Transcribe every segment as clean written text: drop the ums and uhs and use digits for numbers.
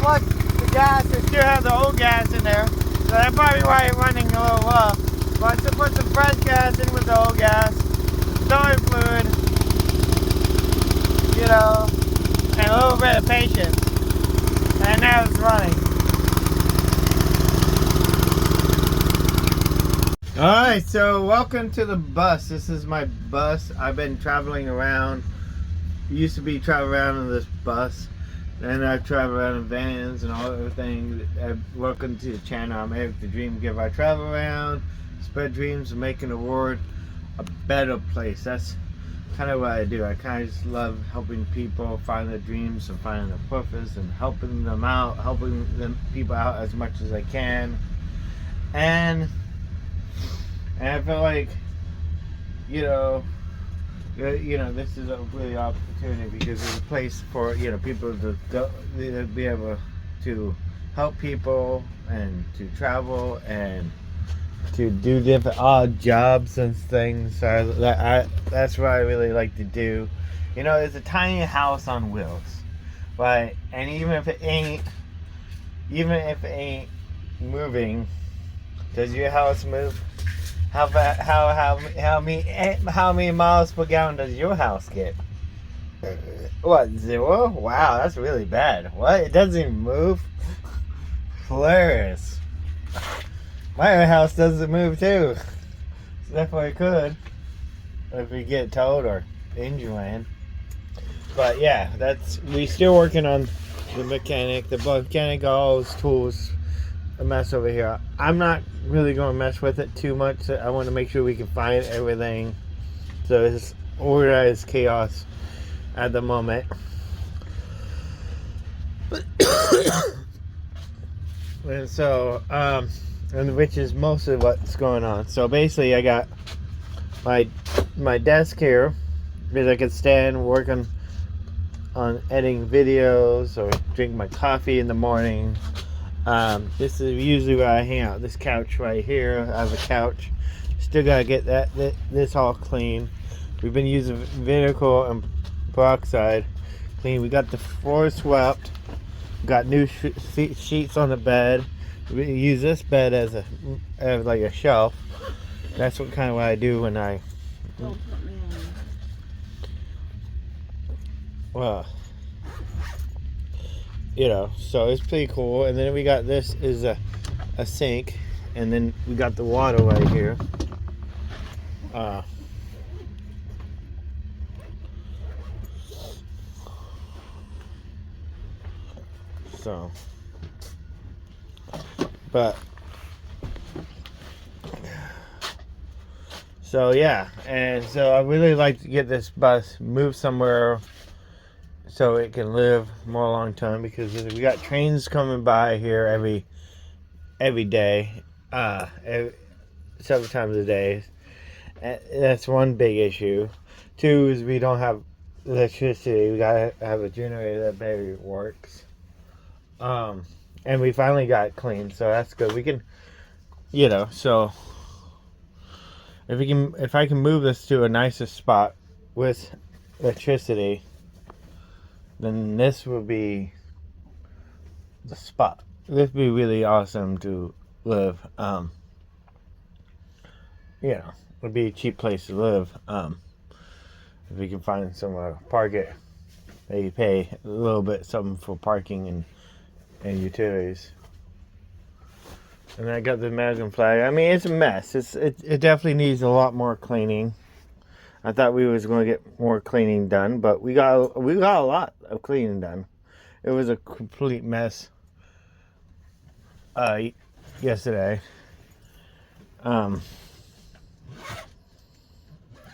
flush the gas. I still have the old gas in there. So that's probably why it's running a little low. But to put some fresh gas in with the old gas, storage fluid, you know, and a little bit of patience. And now it's running. Alright, so welcome to the bus. This is my bus. I've been traveling around. Used to be traveling around in this bus. Then I've traveled around in vans and all everything. Welcome to the channel. I'm Erick, the Dream Giver. I travel around, spread dreams, and making the world a better place. That's kind of what I do. I kind of just love helping people find their dreams and finding their purpose and helping them out, helping them people out as much as I can. And I feel like, you know, this is a really opportunity because it's a place for, people to be able to help people and to travel and to do different odd jobs and things. So that's what I really like to do. It's a tiny house on wheels, right? And even if it ain't moving, does your house move? How many miles per gallon does your house get? What, 0? Wow, that's really bad. What? It doesn't even move? Hilarious. My house doesn't move too. So definitely could if we get towed or engine ran. But yeah, we still working on the mechanic. The mechanic got all his tools. A mess over here. I'm not really going to mess with it too much. I want to make sure we can find everything. So it's organized chaos at the moment. And so, and which is mostly what's going on. So basically, I got my desk here because I can stand working on editing videos or drink my coffee in the morning. This is usually where I hang out. This couch right here, I have a couch. Still gotta get this all clean. We've been using vinegar and peroxide clean. We got the floor swept. Got new sheets on the bed. We use this bed as like a shelf. That's what I do when I. Don't put me on. Well. So it's pretty cool. And then we got this is a sink, and then we got the water right here. So yeah, and so I really like to get this bus moved somewhere so it can live more long term, because we got trains coming by here every day, several times a day. And that's one big issue. 2 is we don't have electricity. We gotta have a generator that barely works. And we finally got it clean, so that's good. We can, so if I can move this to a nicer spot with electricity, then this will be the spot. This would be really awesome to live. It would be a cheap place to live. If we can find somewhere to park it, maybe pay a little bit something for parking and utilities. And I got the American flag. I mean, it's a mess. It definitely needs a lot more cleaning. I thought we was going to get more cleaning done, but we got a lot of cleaning done. It was a complete mess yesterday.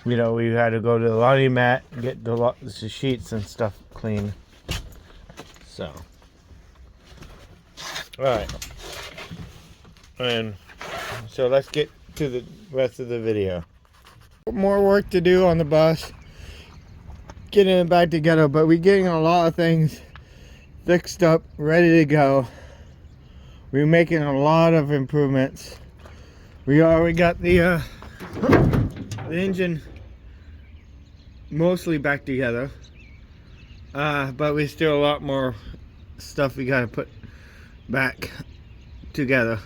We had to go to the laundry mat and get the sheets and stuff clean. So, all right, and so let's get to the rest of the video. More work to do on the bus, getting it back together, but we're getting a lot of things fixed up, ready to go. We're making a lot of improvements. We already got the engine mostly back together, but we still a lot more stuff we gotta put back together.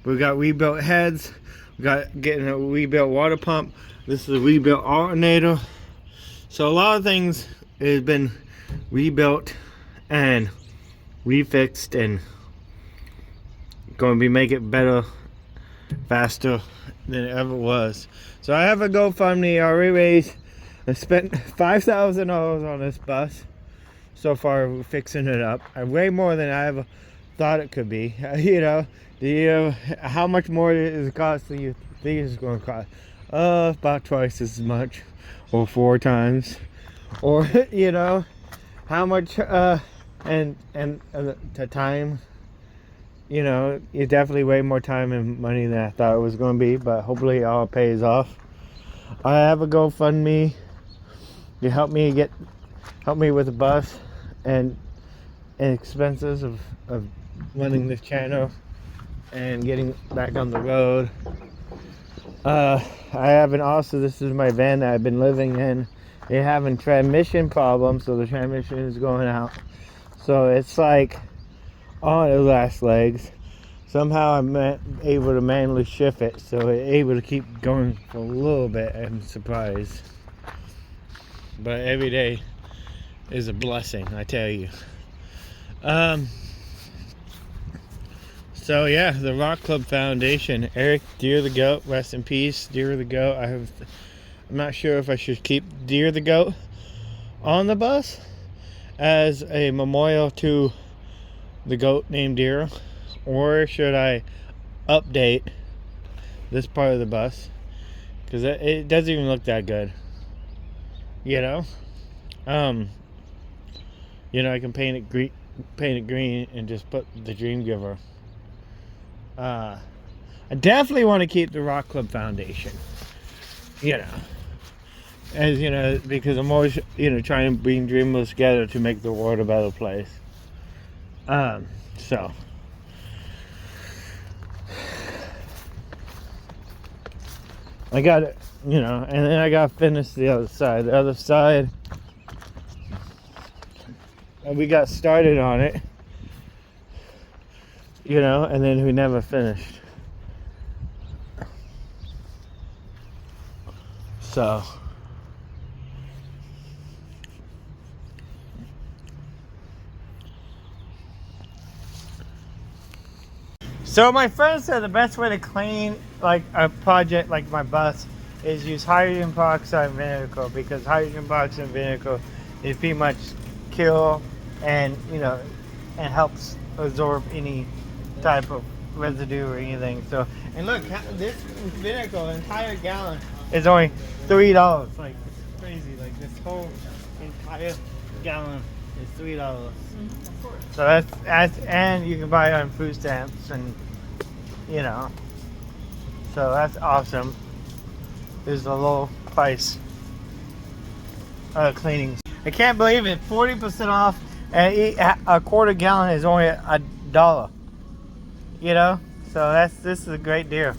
We got rebuilt heads. We got getting a rebuilt water pump. This is a rebuilt alternator. So a lot of things has been rebuilt and refixed and going to be make it better, faster than it ever was. So I have a GoFundMe already raised. I spent $5,000 on this bus so far fixing it up. Way more than I ever thought it could be. You know, how much more is it cost do you think it's going to cost? About twice as much, or 4 times, or you know, how much and the time. You know, it's definitely way more time and money than I thought it was going to be, but hopefully it all pays off. I have a GoFundMe. You help me with the bus and expenses of running this channel and getting back on the road. I have this is my van that I've been living in. They're having transmission problems, so the transmission is going out. So it's like on the last legs. Somehow I'm able to manually shift it, so it's able to keep going for a little bit. I'm surprised. But every day is a blessing, I tell you. So yeah, the Rock Club Foundation. Erick, Deer the Goat, rest in peace, Deer the Goat. I'm not sure if I should keep Deer the Goat on the bus as a memorial to the goat named Deer, or should I update this part of the bus, because it doesn't even look that good, you know. You know, I can paint it green and just put the Dream Giver. I definitely want to keep the Rock Club Foundation, you know, as you know, because I'm always, you know, trying to bring dreamers together to make the world a better place. So I got it, you know, and then I got to finish the other side. The other side, and we got started on it, you know, and then we never finished. So my friend said the best way to clean like a project like my bus is use hydrogen peroxide and vinegar, because hydrogen peroxide and vinegar is pretty much kill and, you know, and helps absorb any type of residue or anything. So, and look, this vinegar, an entire gallon, is only $3. Like, it's crazy. Like, this whole entire gallon is $3. So that's and you can buy it on food stamps, and you know, so that's awesome. There's a low price cleaning. I can't believe it. 40% off, and a quarter gallon is only $1. You know, so this is a great deal.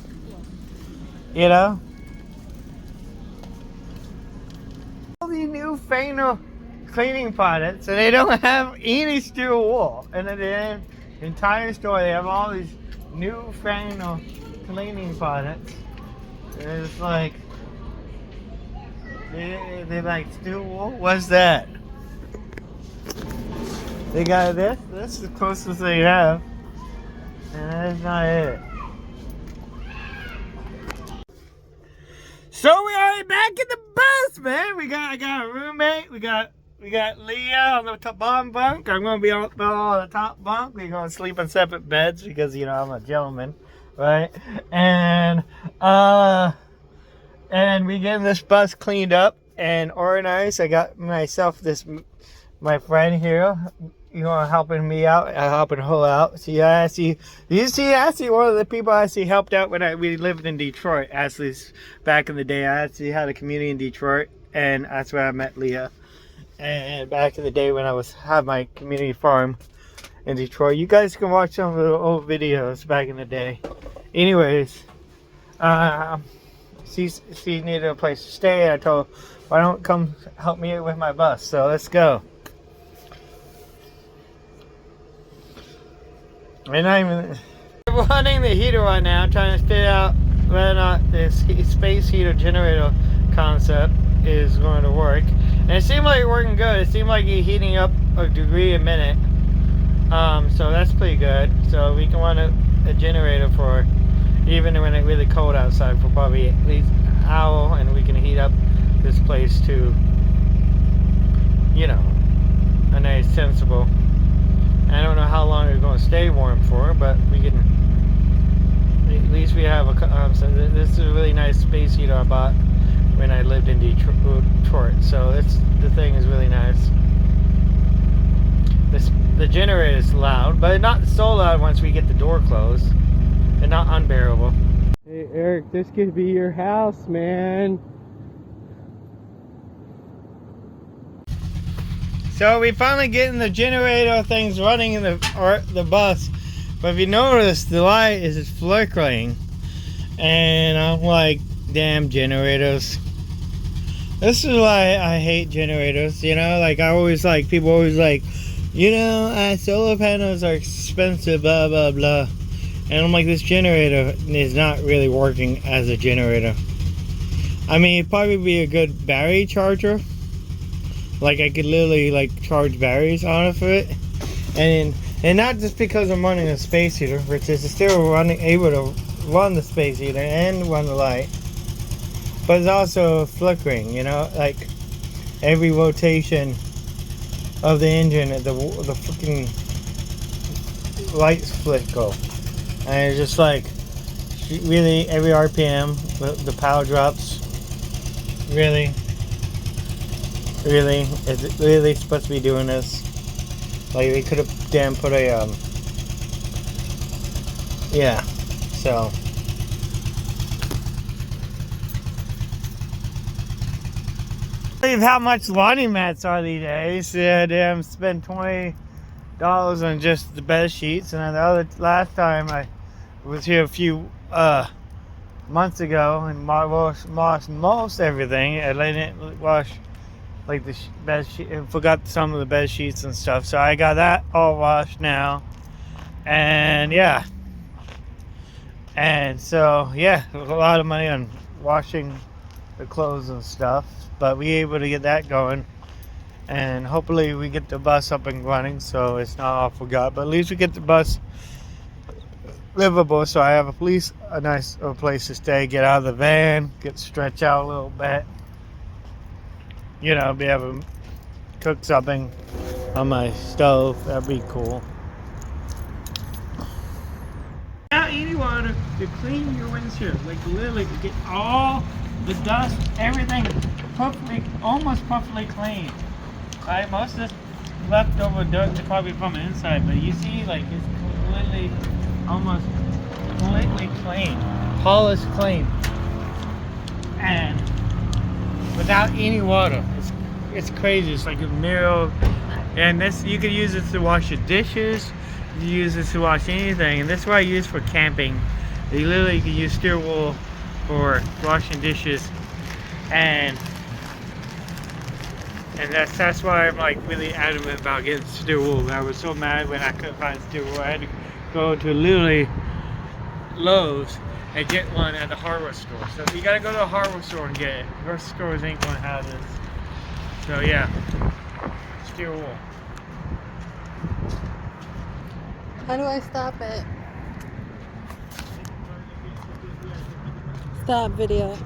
You know, all these newfangled cleaning products, and they don't have any steel wool. And in the entire store, they have all these newfangled cleaning products. And it's like, they like steel wool. What's that? They got this. This is the closest they have, and that's not it. So we are back in the bus, man. I got a roommate. We got Leah on the bottom bunk. I'm gonna be on the top bunk. We're gonna sleep in separate beds because, you know, I'm a gentleman, right? And we getting this bus cleaned up and organized. I got myself my friend here, you know, helping me out, helping her out. See, actually one of the people I actually helped out when we lived in Detroit. Actually, back in the day, I actually had a community in Detroit, and that's where I met Leah. And back in the day when I had my community farm in Detroit, you guys can watch some of the old videos back in the day. Anyways, she needed a place to stay, and I told her, why don't come help me with my bus? So let's go. We're not even. We're running the heater right now, trying to figure out whether or not this space heater generator concept is going to work. And it seemed like it's working good. It seemed like it's heating up a degree a minute. So that's pretty good. So we can run a generator for even when it's really cold outside for probably at least an hour, and we can heat up this place to, you know, a nice sensible. I don't know how long it's going to stay warm for, but we can. At least we have a. So this is a really nice space heater I bought when I lived in Detroit. So the thing is really nice. The generator is loud, but not so loud once we get the door closed, and not unbearable. Hey Eric, this could be your house, man. So we finally getting the generator things running in the bus, but if you notice, the light is flickering, and I'm like, damn generators. This is why I hate generators. You know, like people always like, you know, solar panels are expensive, blah blah blah, and I'm like, this generator is not really working as a generator. I mean, it'd probably be a good battery charger. Like I could literally like charge batteries on it for it, and not just because I'm running a space heater, which is still able to run the space heater and run the light, but it's also flickering. You know, like every rotation of the engine, the freaking lights flicker, and it's just like really every RPM the power drops. Really, is it really supposed to be doing this? Like they could have damn put a yeah. So believe how much laundry mats are these days. Yeah, damn, spend $20 on just the bed sheets. And then last time I was here a few months ago and washed most everything. I didn't wash like the bed sheet, and forgot some of the bed sheets and stuff. So I got that all washed now. And yeah. And so yeah, a lot of money on washing the clothes and stuff, but we able to get that going, and hopefully we get the bus up and running so it's not all forgot. But at least we get the bus livable, so I have a nice place to stay, get out of the van, stretch out a little bit, you know, be able to cook something on my stove. That'd be cool. Without any water to clean your windshield, like literally to get all the dust, everything almost perfectly clean. Right, most of this leftover dirt is probably from the inside, but you see, like it's completely, almost completely clean, polished clean, and without any water. It's crazy. It's like a mirror, and this you could use it to wash your dishes. You use this to wash anything, and that's what I use for camping. You literally can use steel wool for washing dishes, and that's why I'm like really adamant about getting steel wool. I was so mad when I couldn't find steel wool. I had to go to literally Lowe's and get one at the hardware store. So you gotta go to the hardware store and get it. Most stores ain't gonna have this. So yeah, steel wool. How do I stop it? Stop video.